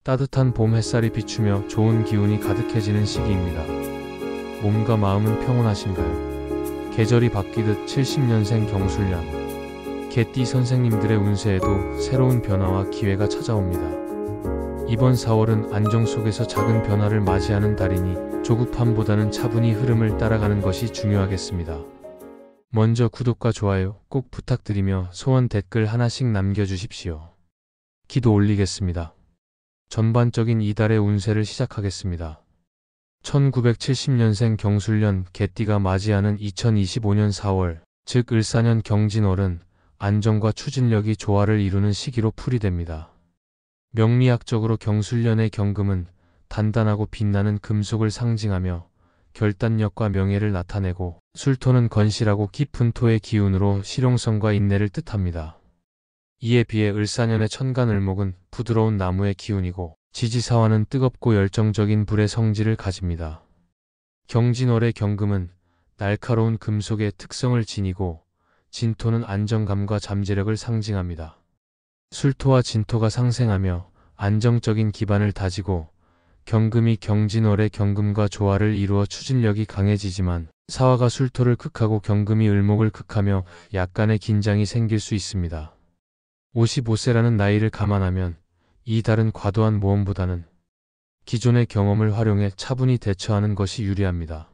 따뜻한 봄 햇살이 비추며 좋은 기운이 가득해지는 시기입니다. 몸과 마음은 평온하신가요? 계절이 바뀌듯 70년생 경술년, 개띠 선생님들의 운세에도 새로운 변화와 기회가 찾아옵니다. 이번 4월은 안정 속에서 작은 변화를 맞이하는 달이니 조급함보다는 차분히 흐름을 따라가는 것이 중요하겠습니다. 먼저 구독과 좋아요 꼭 부탁드리며 소원 댓글 하나씩 남겨주십시오. 기도 올리겠습니다. 전반적인 이달의 운세를 시작하겠습니다. 1970년생 경술년 개띠가 맞이하는 2025년 4월, 즉 을사년 경진월은 안정과 추진력이 조화를 이루는 시기로 풀이됩니다. 명리학적으로 경술년의 경금은 단단하고 빛나는 금속을 상징하며 결단력과 명예를 나타내고, 술토는 건실하고 깊은 토의 기운으로 실용성과 인내를 뜻합니다. 이에 비해 을사년의 천간을목은 부드러운 나무의 기운이고, 지지사화는 뜨겁고 열정적인 불의 성질을 가집니다. 경진월의 경금은 날카로운 금속의 특성을 지니고, 진토는 안정감과 잠재력을 상징합니다. 술토와 진토가 상생하며 안정적인 기반을 다지고, 경금이 경진월의 경금과 조화를 이루어 추진력이 강해지지만, 사화가 술토를 극하고 경금이 을목을 극하며 약간의 긴장이 생길 수 있습니다. 55세라는 나이를 감안하면 이 달은 과도한 모험보다는 기존의 경험을 활용해 차분히 대처하는 것이 유리합니다.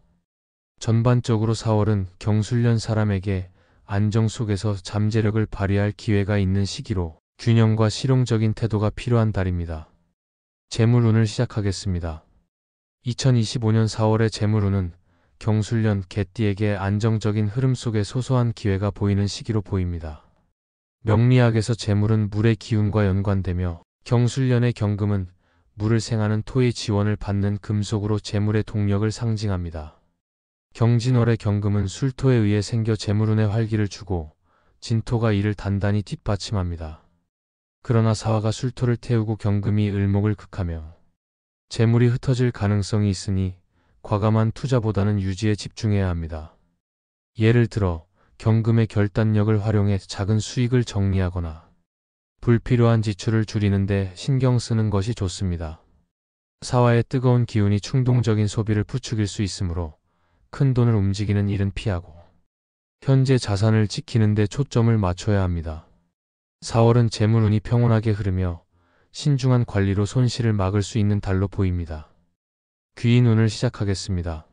전반적으로 4월은 경술년 사람에게 안정 속에서 잠재력을 발휘할 기회가 있는 시기로 균형과 실용적인 태도가 필요한 달입니다. 재물운을 시작하겠습니다. 2025년 4월의 재물운은 경술년 개띠에게 안정적인 흐름 속에 소소한 기회가 보이는 시기로 보입니다. 명리학에서 재물은 물의 기운과 연관되며, 경술년의 경금은 물을 생하는 토의 지원을 받는 금속으로 재물의 동력을 상징합니다. 경진월의 경금은 술토에 의해 생겨 재물운에 활기를 주고, 진토가 이를 단단히 뒷받침합니다. 그러나 사화가 술토를 태우고 경금이 을목을 극하며 재물이 흩어질 가능성이 있으니 과감한 투자보다는 유지에 집중해야 합니다. 예를 들어 경금의 결단력을 활용해 작은 수익을 정리하거나 불필요한 지출을 줄이는데 신경 쓰는 것이 좋습니다. 사화의 뜨거운 기운이 충동적인 소비를 부추길 수 있으므로 큰 돈을 움직이는 일은 피하고 현재 자산을 지키는 데 초점을 맞춰야 합니다. 4월은 재물운이 평온하게 흐르며 신중한 관리로 손실을 막을 수 있는 달로 보입니다. 귀인운을 시작하겠습니다.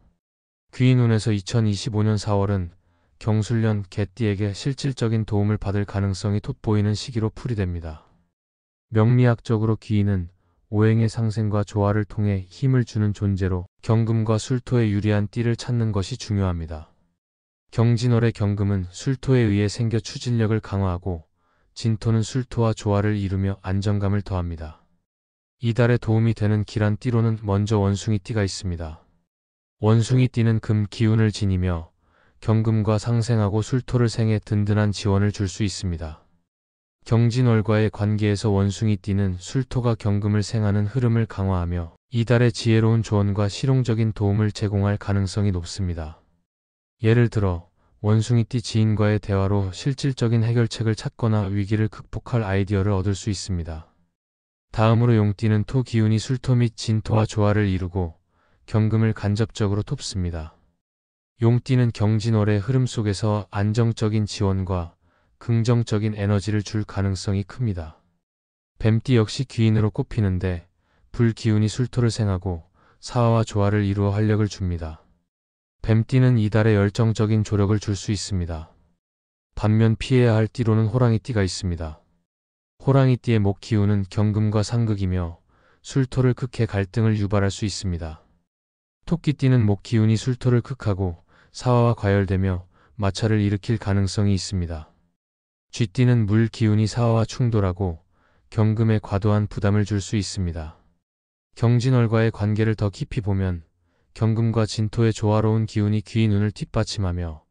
귀인운에서 2025년 4월은 경술년 개띠에게 실질적인 도움을 받을 가능성이 돋보이는 시기로 풀이됩니다. 명리학적으로 귀인은 오행의 상생과 조화를 통해 힘을 주는 존재로 경금과 술토에 유리한 띠를 찾는 것이 중요합니다. 경진월의 경금은 술토에 의해 생겨 추진력을 강화하고, 진토는 술토와 조화를 이루며 안정감을 더합니다. 이달에 도움이 되는 기란 띠로는 먼저 원숭이띠가 있습니다. 원숭이띠는 금 기운을 지니며 경금과 상생하고 술토를 생해 든든한 지원을 줄 수 있습니다. 경진월과의 관계에서 원숭이띠는 술토가 경금을 생하는 흐름을 강화하며 이달의 지혜로운 조언과 실용적인 도움을 제공할 가능성이 높습니다. 예를 들어 원숭이띠 지인과의 대화로 실질적인 해결책을 찾거나 위기를 극복할 아이디어를 얻을 수 있습니다. 다음으로 용띠는 토 기운이 술토 및 진토와 조화를 이루고 경금을 간접적으로 돕습니다. 용띠는 경진월의 흐름 속에서 안정적인 지원과 긍정적인 에너지를 줄 가능성이 큽니다. 뱀띠 역시 귀인으로 꼽히는데 불 기운이 술토를 생하고 사화와 조화를 이루어 활력을 줍니다. 뱀띠는 이달에 열정적인 조력을 줄 수 있습니다. 반면 피해야 할 띠로는 호랑이띠가 있습니다. 호랑이띠의 목 기운은 경금과 상극이며 술토를 극해 갈등을 유발할 수 있습니다. 토끼띠는 목 기운이 술토를 극하고 사화와 과열되며 마찰을 일으킬 가능성이 있습니다. 쥐띠는 물 기운이 사화와 충돌하고 경금에 과도한 부담을 줄 수 있습니다. 경진월과의 관계를 더 깊이 보면 경금과 진토의 조화로운 기운이 귀인운을 뒷받침하며,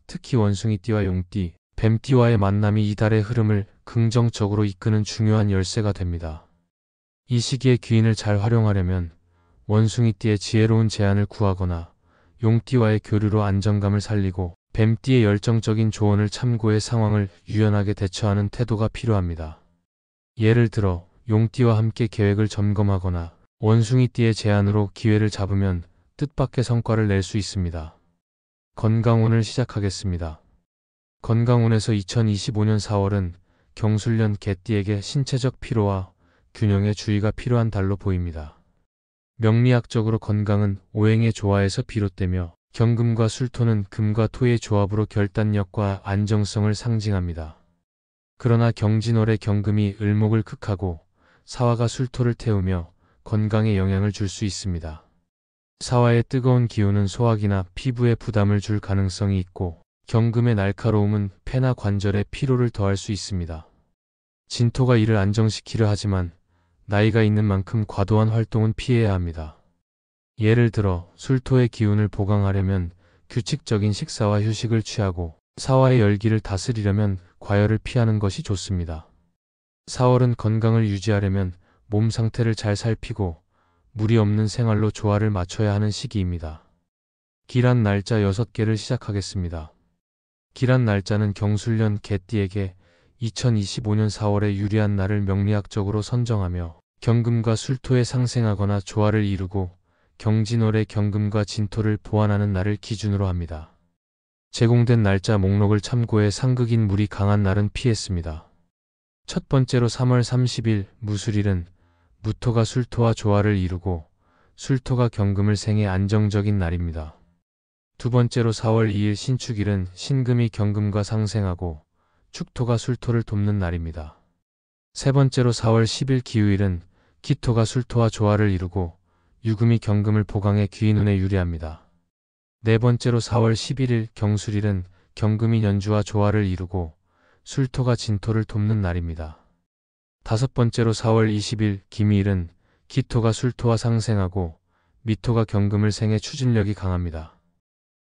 특히 원숭이띠와 용띠, 뱀띠와의 만남이 이달의 흐름을 긍정적으로 이끄는 중요한 열쇠가 됩니다. 이 시기에 귀인을 잘 활용하려면 원숭이띠의 지혜로운 제안을 구하거나 용띠와의 교류로 안정감을 살리고, 뱀띠의 열정적인 조언을 참고해 상황을 유연하게 대처하는 태도가 필요합니다. 예를 들어 용띠와 함께 계획을 점검하거나 원숭이띠의 제안으로 기회를 잡으면 뜻밖의 성과를 낼 수 있습니다. 건강운을 시작하겠습니다. 건강운에서 2025년 4월은 경술년 개띠에게 신체적 피로와 균형의 주의가 필요한 달로 보입니다. 명리학적으로 건강은 오행의 조화에서 비롯되며 경금과 술토는 금과 토의 조합으로 결단력과 안정성을 상징합니다. 그러나 경진월의 경금이 을목을 극하고 사화가 술토를 태우며 건강에 영향을 줄 수 있습니다. 사화의 뜨거운 기운은 소화기나 피부에 부담을 줄 가능성이 있고 경금의 날카로움은 폐나 관절에 피로를 더할 수 있습니다. 진토가 이를 안정시키려 하지만 나이가 있는 만큼 과도한 활동은 피해야 합니다. 예를 들어 술토의 기운을 보강하려면 규칙적인 식사와 휴식을 취하고 사화의 열기를 다스리려면 과열을 피하는 것이 좋습니다. 4월은 건강을 유지하려면 몸 상태를 잘 살피고 무리 없는 생활로 조화를 맞춰야 하는 시기입니다. 기란 날짜 6개를 시작하겠습니다. 기란 날짜는 경술년 개띠에게 2025년 4월에 유리한 날을 명리학적으로 선정하며 경금과 술토에 상생하거나 조화를 이루고 경진월의 경금과 진토를 보완하는 날을 기준으로 합니다. 제공된 날짜 목록을 참고해 상극인 물이 강한 날은 피했습니다. 첫 번째로 3월 30일 무술일은 무토가 술토와 조화를 이루고 술토가 경금을 생해 안정적인 날입니다. 두 번째로 4월 2일 신축일은 신금이 경금과 상생하고 축토가 술토를 돕는 날입니다. 세 번째로 4월 10일 기우일은 기토가 술토와 조화를 이루고 유금이 경금을 보강해 귀인운에 유리합니다. 네 번째로 4월 11일 경술일은 경금이 연주와 조화를 이루고 술토가 진토를 돕는 날입니다. 다섯 번째로 4월 20일 기미일은 기토가 술토와 상생하고 미토가 경금을 생해 추진력이 강합니다.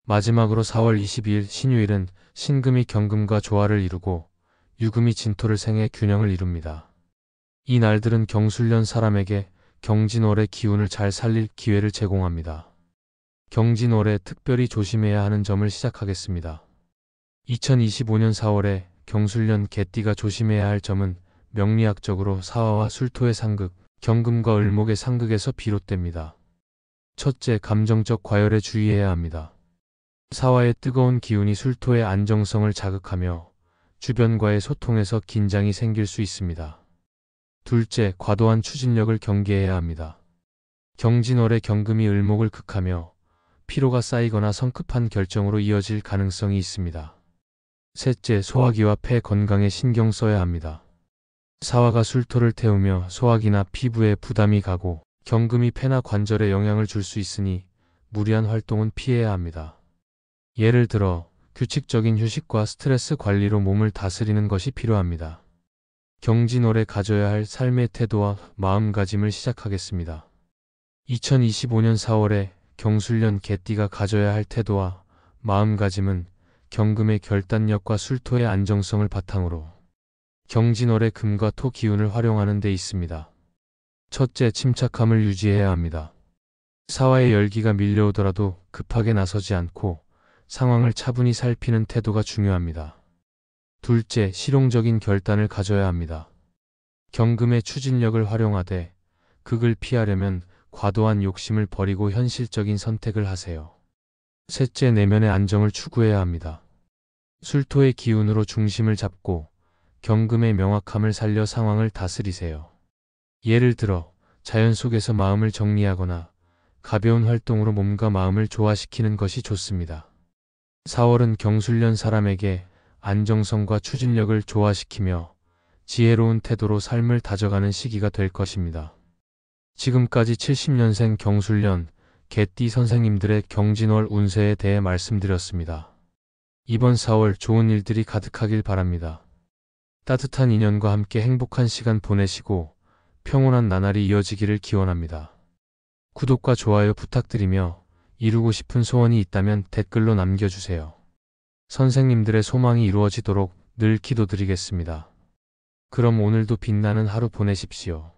마지막으로 4월 22일 신유일은 신금이 경금과 조화를 이루고 유금이 진토를 생해 균형을 이룹니다. 이 날들은 경술년 사람에게 경진월의 기운을 잘 살릴 기회를 제공합니다. 경진월에 특별히 조심해야 하는 점을 시작하겠습니다. 2025년 4월에 경술년 개띠가 조심해야 할 점은 명리학적으로 사화와 술토의 상극, 경금과 을목의 상극에서 비롯됩니다. 첫째, 감정적 과열에 주의해야 합니다. 사화의 뜨거운 기운이 술토의 안정성을 자극하며 주변과의 소통에서 긴장이 생길 수 있습니다. 둘째, 과도한 추진력을 경계해야 합니다. 경진월의 경금이 을목을 극하며 피로가 쌓이거나 성급한 결정으로 이어질 가능성이 있습니다. 셋째, 소화기와 폐 건강에 신경 써야 합니다. 사화가 술토를 태우며 소화기나 피부에 부담이 가고 경금이 폐나 관절에 영향을 줄 수 있으니 무리한 활동은 피해야 합니다. 예를 들어 규칙적인 휴식과 스트레스 관리로 몸을 다스리는 것이 필요합니다. 경진월에 가져야 할 삶의 태도와 마음가짐을 시작하겠습니다. 2025년 4월에 경술년 개띠가 가져야 할 태도와 마음가짐은 경금의 결단력과 술토의 안정성을 바탕으로 경진월의 금과 토 기운을 활용하는 데 있습니다. 첫째, 침착함을 유지해야 합니다. 사화의 열기가 밀려오더라도 급하게 나서지 않고 상황을 차분히 살피는 태도가 중요합니다. 둘째, 실용적인 결단을 가져야 합니다. 경금의 추진력을 활용하되 극을 피하려면 과도한 욕심을 버리고 현실적인 선택을 하세요. 셋째, 내면의 안정을 추구해야 합니다. 술토의 기운으로 중심을 잡고 경금의 명확함을 살려 상황을 다스리세요. 예를 들어 자연 속에서 마음을 정리하거나 가벼운 활동으로 몸과 마음을 조화시키는 것이 좋습니다. 4월은 경술년 사람에게 안정성과 추진력을 조화시키며 지혜로운 태도로 삶을 다져가는 시기가 될 것입니다. 지금까지 70년생 경술년 개띠 선생님들의 경진월 운세에 대해 말씀드렸습니다. 이번 4월 좋은 일들이 가득하길 바랍니다. 따뜻한 인연과 함께 행복한 시간 보내시고 평온한 나날이 이어지기를 기원합니다. 구독과 좋아요 부탁드리며 이루고 싶은 소원이 있다면 댓글로 남겨주세요. 선생님들의 소망이 이루어지도록 늘 기도드리겠습니다. 그럼 오늘도 빛나는 하루 보내십시오.